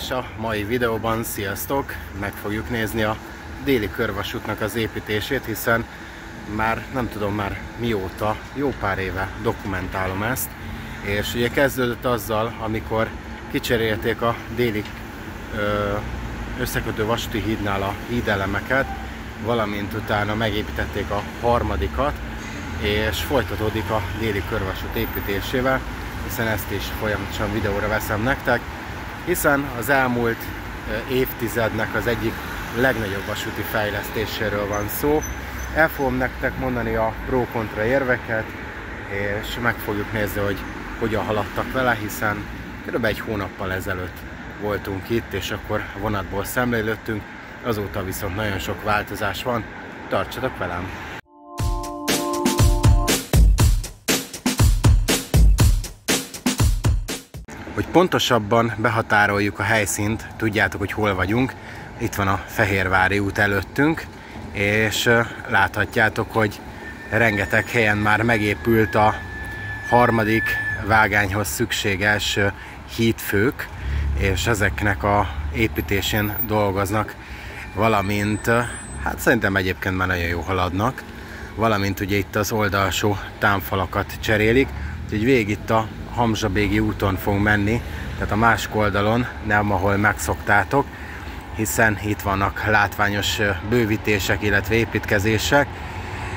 és a mai videóban, sziasztok! Meg fogjuk nézni a déli körvasútnak az építését, hiszen már nem tudom már mióta, jó pár éve dokumentálom ezt, és ugye kezdődött azzal, amikor kicserélték a déli összekötő vasúti hídnál a hídelemeket, valamint utána megépítették a harmadikat, és folytatódik a déli körvasút építésével, hiszen ezt is folyamatosan videóra veszem nektek, hiszen az elmúlt évtizednek az egyik legnagyobb vasúti fejlesztéséről van szó. El fogom nektek mondani a pro-kontra érveket, és meg fogjuk nézni, hogy hogyan haladtak vele, hiszen kb. Egy hónappal ezelőtt voltunk itt, és akkor vonatból szemlélődtünk, azóta viszont nagyon sok változás van. Tartsatok velem! Hogy pontosabban behatároljuk a helyszínt, tudjátok, hogy hol vagyunk. Itt van a Fehérvári út előttünk, és láthatjátok, hogy rengeteg helyen már megépült a harmadik vágányhoz szükséges hídfők, és ezeknek a építésén dolgoznak, valamint, hát szerintem egyébként már nagyon jó haladnak, valamint ugye itt az oldalsó támfalakat cserélik, úgyhogy végig itt a Hamzsabégi úton fogunk menni, tehát a másik oldalon, nem ahol megszoktátok, hiszen itt vannak látványos bővítések, illetve építkezések,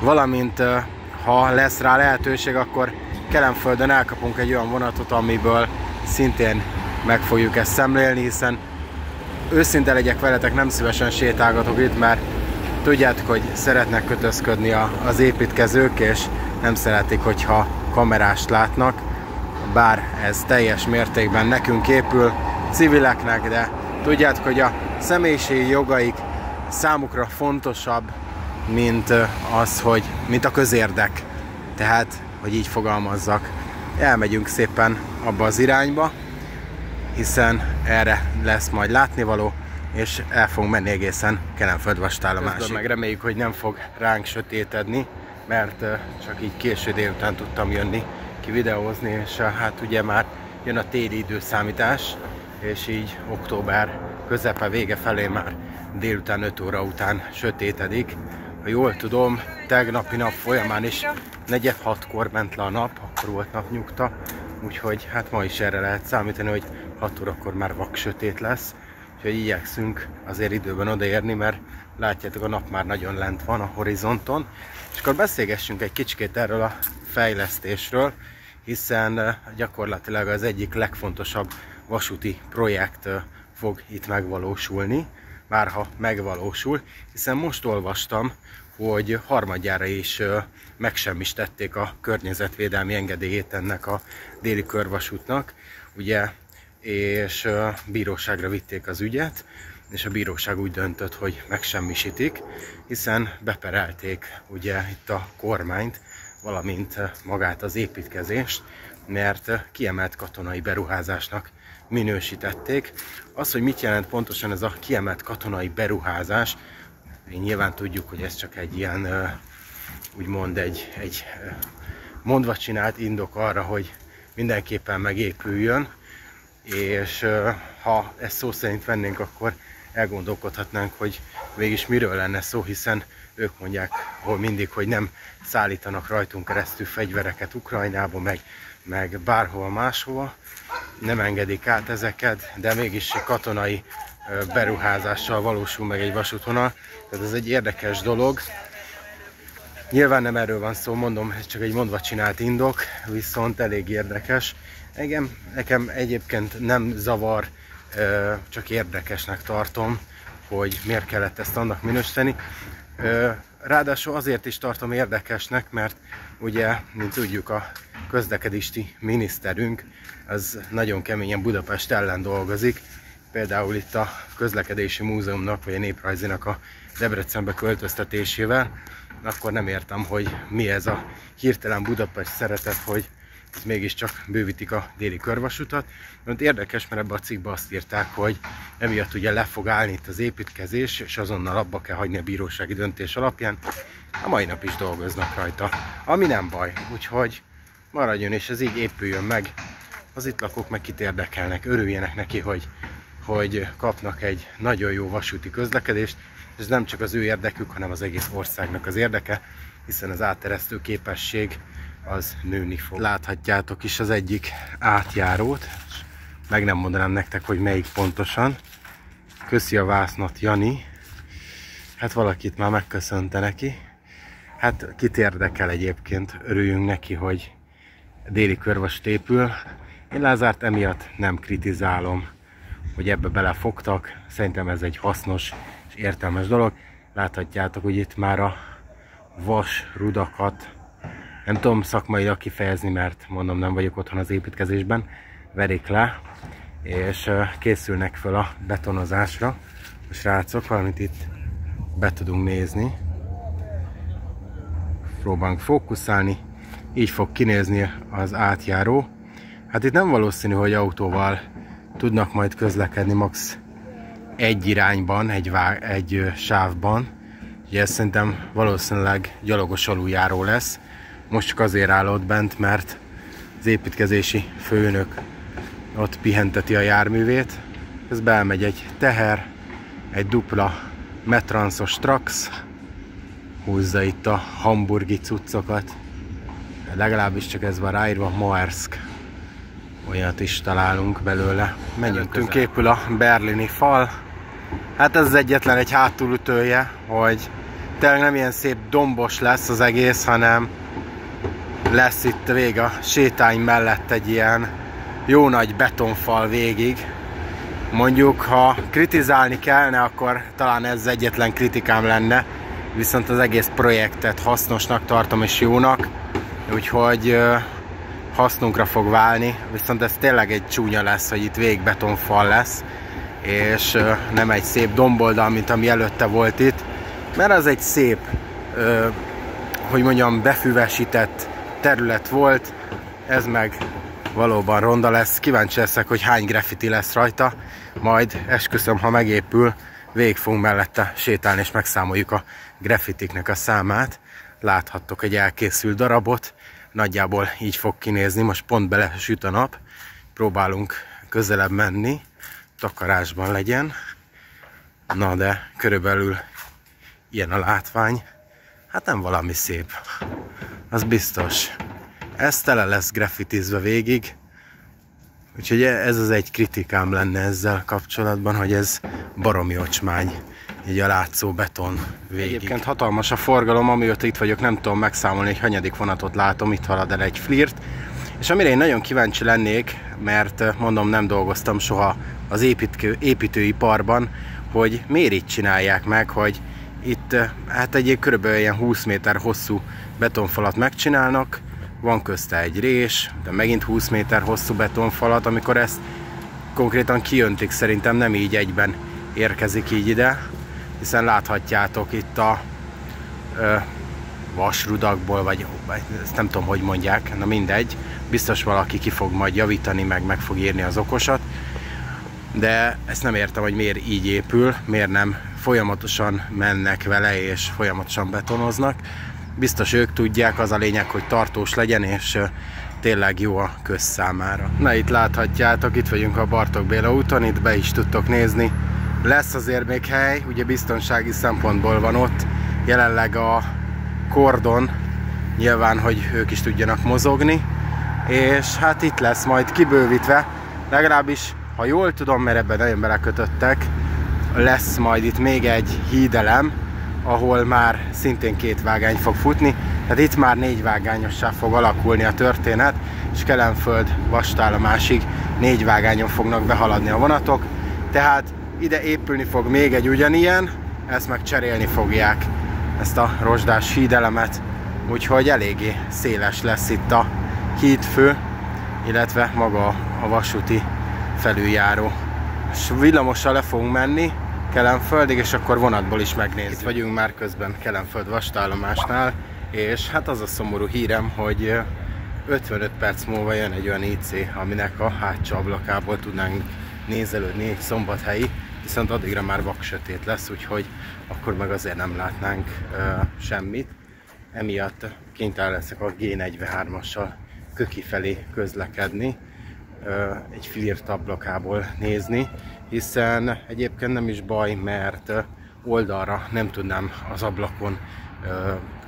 valamint ha lesz rá lehetőség, akkor Kelenföldön elkapunk egy olyan vonatot, amiből szintén meg fogjuk ezt szemlélni, hiszen őszinte legyek veletek, nem szívesen sétálgatok itt, mert tudjátok, hogy szeretnek kötözködni az építkezők, és nem szeretik, hogyha kamerást látnak, bár ez teljes mértékben nekünk épül, civileknek, de tudjátok, hogy a személyiségi jogaik számukra fontosabb, mint az, mint a közérdek. Tehát, hogy így fogalmazzak, elmegyünk szépen abba az irányba, hiszen erre lesz majd látnivaló, és el fogunk menni egészen Kelenföld vasútállomásig. Meg reméljük, hogy nem fog ránk sötétedni, mert csak így késő délután tudtam jönni ki videózni, és hát ugye már jön a téli időszámítás, és így október közepe vége felé már délután 5 óra után sötétedik. Ha jól tudom, tegnapi nap folyamán is 4:30-kor ment le a nap, akkor volt napnyugta, úgyhogy hát ma is erre lehet számítani, hogy 6 órakor már vaksötét lesz, úgyhogy igyekszünk azért időben odaérni, mert látjátok, a nap már nagyon lent van a horizonton. És akkor beszélgessünk egy kicsikét erről a fejlesztésről, hiszen gyakorlatilag az egyik legfontosabb vasúti projekt fog itt megvalósulni, bárha megvalósul, hiszen most olvastam, hogy harmadjára is megsemmisítették a környezetvédelmi engedélyét ennek a déli körvasútnak, ugye, és bíróságra vitték az ügyet, és a bíróság úgy döntött, hogy megsemmisítik, hiszen beperelték ugye itt a kormányt, valamint magát az építkezést, mert kiemelt katonai beruházásnak minősítették. Az, hogy mit jelent pontosan ez a kiemelt katonai beruházás, nyilván tudjuk, hogy ez csak egy ilyen, úgymond egy mondva csinált indok arra, hogy mindenképpen megépüljön, és ha ezt szó szerint vennénk, akkor elgondolkodhatnánk, hogy végig miről lenne szó, hiszen ők mondják mindig, hogy nem szállítanak rajtunk keresztül fegyvereket Ukrajnába, meg bárhova máshova, nem engedik át ezeket, de mégis katonai beruházással valósul meg egy vasútvonal, tehát ez egy érdekes dolog. Nyilván nem erről van szó, mondom, ez csak egy mondva csinált indok, viszont elég érdekes. Nekem egyébként nem zavar, csak érdekesnek tartom, hogy miért kellett ezt annak minősíteni. Ráadásul azért is tartom érdekesnek, mert ugye, mint tudjuk, a közlekedési miniszterünk az nagyon keményen Budapest ellen dolgozik. Például itt a közlekedési múzeumnak, vagy a néprajzinak a Debrecenbe költöztetésével, akkor nem értem, hogy mi ez a hirtelen Budapest szeretet, hogy mégiscsak bővítik a déli körvasutat. Mert érdekes, mert ebbe a cikkbe azt írták, hogy emiatt ugye le fog állni itt az építkezés, és azonnal abba kell hagyni a bírósági döntés alapján. A mai nap is dolgoznak rajta, ami nem baj, úgyhogy maradjon és ez így épüljön meg. Az itt lakók meg kit érdekelnek, örüljenek neki, hogy hogy kapnak egy nagyon jó vasúti közlekedést, és ez nem csak az ő érdekük, hanem az egész országnak az érdeke, hiszen az átteresztő képesség az nőni fog. Láthatjátok is az egyik átjárót, meg nem mondanám nektek, hogy melyik pontosan. Köszi a vásznat, Jani. Hát valakit már megköszönte neki. Hát kit érdekel egyébként, örüljünk neki, hogy déli körvasút épül. Én Lázárt emiatt nem kritizálom, hogy ebbe belefogtak. Szerintem ez egy hasznos és értelmes dolog. Láthatjátok, hogy itt már a vasrudakat, nem tudom szakmailag kifejezni, mert mondom, nem vagyok otthon az építkezésben, verik le, és készülnek föl a betonozásra. A srácok, valamit itt be tudunk nézni. Próbálunk fókuszálni, így fog kinézni az átjáró. Hát itt nem valószínű, hogy autóval tudnak majd közlekedni max. Egy irányban, egy sávban. Ugye ez szerintem valószínűleg gyalogos aluljáró lesz. Most csak azért áll ott bent, mert az építkezési főnök ott pihenteti a járművét. Közben elmegy egy teher, egy dupla metranszos Trax, húzza itt a hamburgi cuccokat. Legalábbis csak ez van ráírva, Maersk. Olyat is találunk belőle. Menjünk, épül a berlini fal. Hát ez az egyetlen egy hátulütője, hogy tényleg nem ilyen szép dombos lesz az egész, hanem lesz itt vége a sétány mellett egy ilyen jó nagy betonfal végig. Mondjuk, ha kritizálni kellene, akkor talán ez egyetlen kritikám lenne, viszont az egész projektet hasznosnak tartom és jónak, úgyhogy hasznunkra fog válni, viszont ez tényleg egy csúnya lesz, hogy itt végig betonfal lesz, és nem egy szép domboldal, mint ami előtte volt itt, mert az egy szép, hogy mondjam, befüvesített terület volt, ez meg valóban ronda lesz. Kíváncsi leszek, hogy hány graffiti lesz rajta, majd esküszöm, ha megépül, végig fogunk mellette sétálni és megszámoljuk a graffitiknek a számát. Láthattok egy elkészült darabot, nagyjából így fog kinézni, most pont belesüt a nap, próbálunk közelebb menni, takarásban legyen, na de körülbelül ilyen a látvány, hát nem valami szép, az biztos. Ez tele lesz graffitizve végig, úgyhogy ez az egy kritikám lenne ezzel kapcsolatban, hogy ez baromi ocsmány, így a látszó beton végig. Egyébként hatalmas a forgalom, amióta itt vagyok, nem tudom megszámolni, hogy hanyadik vonatot látom, itt halad el egy Flirt. És amire én nagyon kíváncsi lennék, mert mondom, nem dolgoztam soha az építőiparban, hogy miért így csinálják meg, hogy itt hát egy körülbelül ilyen 20 méter hosszú betonfalat megcsinálnak, van közte egy rés, de megint 20 méter hosszú betonfalat, amikor ezt konkrétan kijöntik, szerintem nem így egyben érkezik így ide, hiszen láthatjátok itt a vasrudakból, vagy ezt nem tudom, hogy mondják, na mindegy, biztos valaki ki fog majd javítani, meg fog írni az okosat, de ezt nem értem, hogy miért így épül, miért nem folyamatosan mennek vele és folyamatosan betonoznak. Biztos ők tudják, az a lényeg, hogy tartós legyen, és tényleg jó a közszámára. Na itt láthatjátok, itt vagyunk a Bartók Béla úton, itt be is tudtok nézni. Lesz azért még hely, ugye biztonsági szempontból van ott jelenleg a kordon, nyilván, hogy ők is tudjanak mozogni, és hát itt lesz majd kibővítve, legalábbis, ha jól tudom, mert ebben nagyon belekötöttek, lesz majd itt még egy hídelem, ahol már szintén 2 vágány fog futni, tehát itt már 4 vágányossá fog alakulni a történet, és Kelenföld vasútállomásig 4 vágányon fognak behaladni a vonatok, tehát ide épülni fog még egy ugyanilyen, ezt meg cserélni fogják, ezt a rozsdás hídelemet, úgyhogy eléggé széles lesz itt a hídfő, illetve maga a vasúti felüljáró. És villamossal le fogunk menni Kelenföldig, és akkor vonatból is megnézzük. Itt vagyunk már közben Kelenföld vasútállomásnál, és hát az a szomorú hírem, hogy 55 perc múlva jön egy olyan IC, aminek a hátsó ablakából tudnánk nézelődni egy szombathelyi, viszont addigra már vaksötét lesz, úgyhogy akkor meg azért nem látnánk semmit. Emiatt kénytelen leszek a G43-assal Köki felé közlekedni, egy Flirt ablakából nézni, hiszen egyébként nem is baj, mert oldalra nem tudnám az ablakon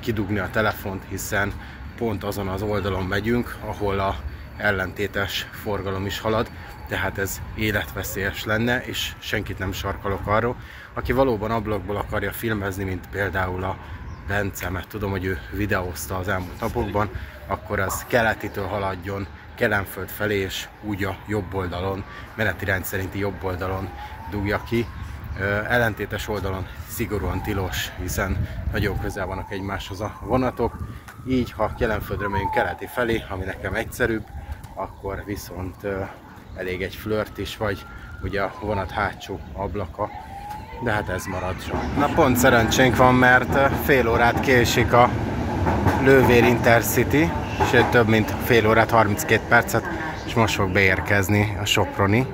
kidugni a telefont, hiszen pont azon az oldalon megyünk, ahol a ellentétes forgalom is halad, tehát ez életveszélyes lenne, és senkit nem sarkalok arról. Aki valóban ablakból akarja filmezni, mint például a Bence, mert tudom, hogy ő videózta az elmúlt napokban, akkor az keletitől haladjon Kelenföld felé, és úgy a jobb oldalon, menetirány szerinti jobb oldalon dugja ki. Ellentétes oldalon szigorúan tilos, hiszen nagyon közel vannak egymáshoz a vonatok. Így, ha Kelenföldre megyünk keleti felé, ami nekem egyszerűbb, akkor viszont elég egy flört is, vagy ugye a vonat hátsó ablaka, de hát ez marad. Na pont szerencsénk van, mert fél órát késik a Lővér Intercity, sőt több mint fél órát, 32 percet, és most fog beérkezni a soproni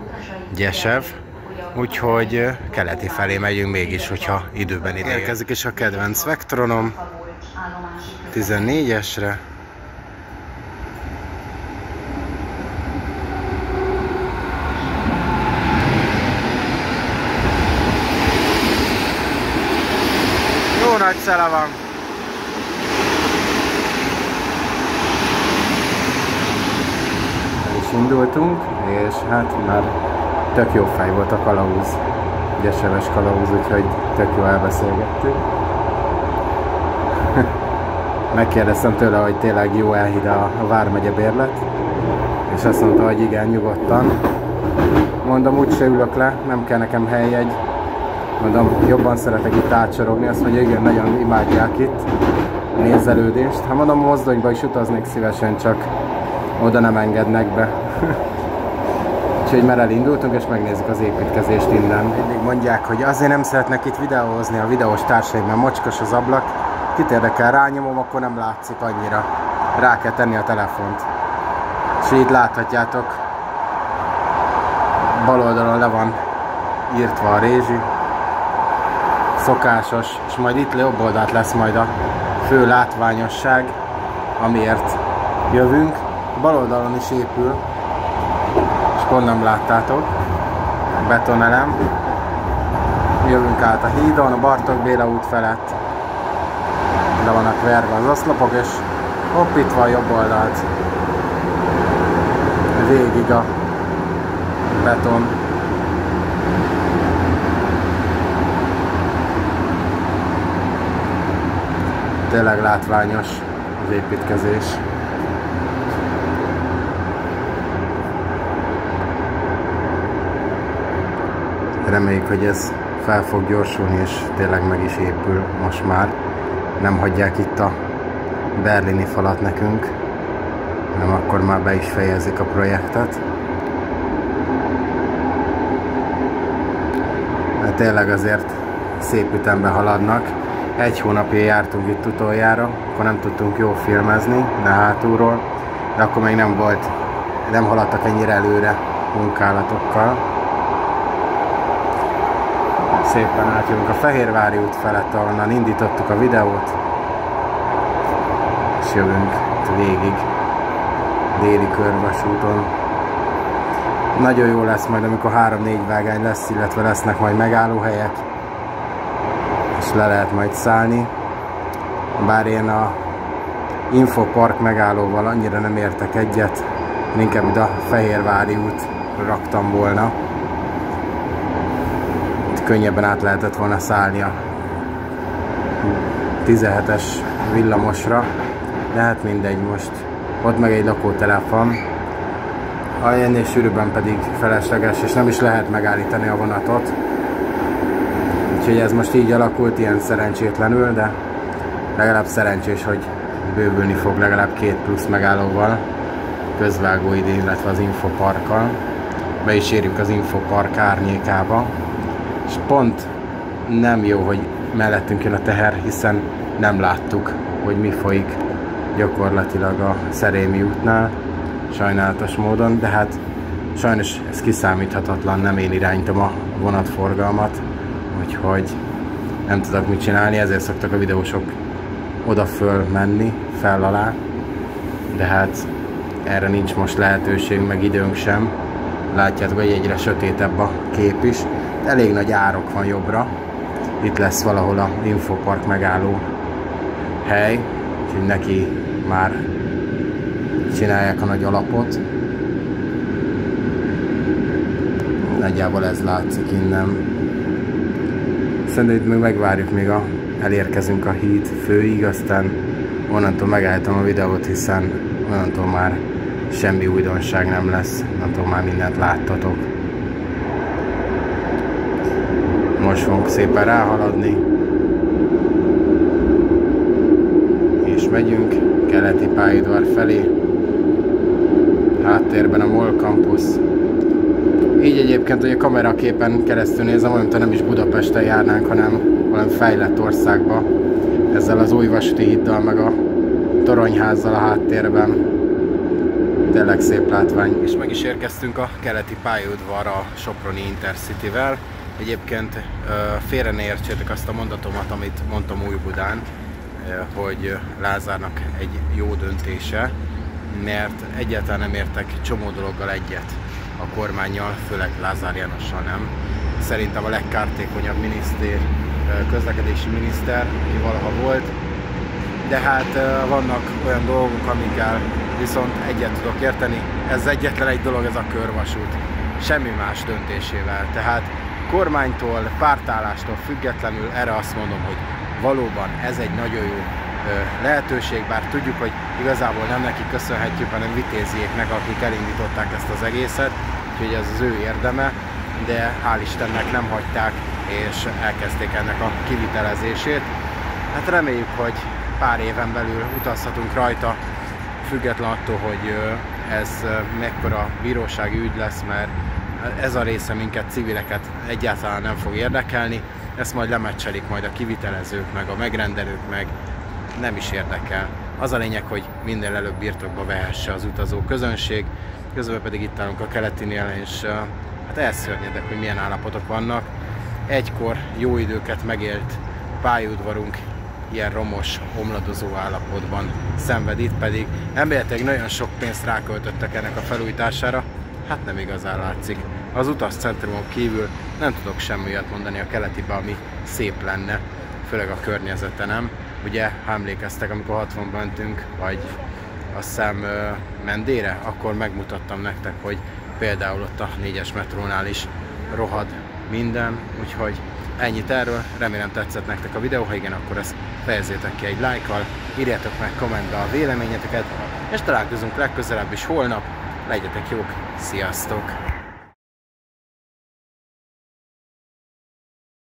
Gyesev, úgyhogy keleti felé megyünk mégis, hogyha időben ide érkezik, és a kedvenc Vectronom 14-esre. Jó nagy szele van! El is indultunk, és hát már tök jó fej volt a kalauz, Gyeseves kalauz, úgyhogy tök jó elbeszélgettünk. Megkérdeztem tőle, hogy tényleg jó elhidd a Vármegye bérlet, és azt mondta, hogy igen, nyugodtan. Mondom, úgyse ülök le, nem kell nekem helyjegy. Mondom, jobban szeretek itt átsorogni, azt mondja, igen, nagyon imádják itt a nézelődést. Ha mondom, mozdonyba is utaznék szívesen, csak oda nem engednek be. Úgyhogy már elindultunk, és megnézzük az építkezést innen. Mindig mondják, hogy azért nem szeretnek itt videózni a videós társaim, mert mocskos az ablak. Kit érdekel, rányomom, akkor nem látszik annyira. Rá kell tenni a telefont. És így láthatjátok, bal oldalon le van írtva a rézsi. Szokásos, és majd itt jobb oldalt lesz majd a fő látványosság, amiért jövünk. Bal oldalon is épül, és pont nem láttátok, betonelem. Jövünk át a hídon, a Bartók Béla út felett. Le vannak verve az oszlopok, és hopp, itt van jobb oldalt. Végig a beton. Tényleg látványos az építkezés. Reméljük, hogy ez fel fog gyorsulni, és tényleg meg is épül most már. Nem hagyják itt a berlini falat nekünk, hanem akkor már be is fejezik a projektet. De tényleg azért szép ütemben haladnak. Egy hónapja jártunk itt utoljára, akkor nem tudtunk jól filmezni, de hátulról, de akkor még nem haladtak ennyire előre munkálatokkal. Szépen átjövünk a Fehérvári út felett, ahonnan indítottuk a videót, és jövünk végig déli körvasúton. Nagyon jó lesz majd, amikor 3-4 vágány lesz, illetve lesznek majd megállóhelyek, és le lehet majd szállni. Bár én a Infopark megállóval annyira nem értek egyet, inkább ide a Fehérvári út raktam volna. Itt könnyebben át lehetett volna szállni a 17-es villamosra, de hát mindegy, most ott meg egy lakótelep, ennél sűrűbben pedig felesleges, és nem is lehet megállítani a vonatot. Úgyhogy ez most így alakult, ilyen szerencsétlenül, de legalább szerencsés, hogy bővülni fog legalább 2 plusz megállóval, közvágóidén, illetve az Infoparkkal. Be is érjük az Infopark árnyékába, és pont nem jó, hogy mellettünk jön a teher, hiszen nem láttuk, hogy mi folyik gyakorlatilag a Szerémi útnál, sajnálatos módon, de hát sajnos ez kiszámíthatatlan, nem én irányítom a vonatforgalmat, úgyhogy nem tudok mit csinálni, ezért szoktak a videósok oda-föl menni, fel-alá, de hát erre nincs most lehetőség, meg időnk sem, Látjátok, hogy egyre sötétebb a kép is. Elég nagy árok van jobbra. Itt lesz valahol a Infopark megálló hely, úgyhogy neki már csinálják a nagy alapot. Nagyjából ez látszik innen. Szerintem itt még megvárjuk, még elérkezünk a híd főig, aztán onnantól megállítom a videót, hiszen onnantól már semmi újdonság nem lesz, onnantól már mindent láttatok. Most fogunk szépen ráhaladni, és megyünk keleti pályaudvar felé, háttérben a MOL Campus. Így egyébként, hogy a kameraképen keresztül nézem, olyan, mintha nem is Budapesten járnánk, hanem valami fejlett országba, ezzel az új vasúti híddal, meg a toronyházzal a háttérben. Tényleg szép látvány. És meg is érkeztünk a keleti pályaudvarra a Soproni Intercityvel. Egyébként félre ne értsétek azt a mondatomat, amit mondtam Újbudán, hogy Lázárnak egy jó döntése, mert egyáltalán nem értek csomó dologgal egyet a kormánnyal, főleg Lázár Jánossal nem. Szerintem a legkártékonyabb közlekedési miniszter, aki valaha volt, de hát vannak olyan dolgok, amikkel viszont egyet tudok érteni. Ez egyetlen egy dolog, ez a körvasút. Semmi más döntésével. Tehát kormánytól, pártállástól függetlenül erre azt mondom, hogy valóban ez egy nagyon jó lehetőség, bár tudjuk, hogy igazából nem neki köszönhetjük, hanem Vitéziéknek, akik elindították ezt az egészet, úgyhogy ez az ő érdeme, de hál' Istennek nem hagyták, és elkezdték ennek a kivitelezését. Hát reméljük, hogy pár éven belül utazhatunk rajta, független attól, hogy ez mekkora bírósági ügy lesz, mert ez a része minket, civileket egyáltalán nem fog érdekelni, ezt majd lemecselik majd a kivitelezők, meg a megrendelők, meg nem is érdekel. Az a lényeg, hogy minél előbb birtokba vehesse az utazó közönség, közben pedig itt állunk a keletinél, és hát elszörnyedek, hogy milyen állapotok vannak. Egykor jó időket megélt pályaudvarunk ilyen romos, omladozó állapotban szenved, itt pedig emberileg nagyon sok pénzt ráköltöttek ennek a felújítására, hát nem igazán látszik. Az utazcentrumon kívül nem tudok semmi olyat mondani a keletibe, ami szép lenne, főleg a környezete nem. Ugye, ha emlékeztek, amikor 60-ban mentünk, vagy azt hiszem Mendére, akkor megmutattam nektek, hogy például ott a 4-es metrónál is rohad minden, úgyhogy ennyit erről, remélem tetszett nektek a videó, ha igen, akkor ezt fejezzétek ki egy lájkkal, írjátok meg kommentbe a véleményeteket, és találkozunk legközelebb is holnap, legyetek jók, sziasztok!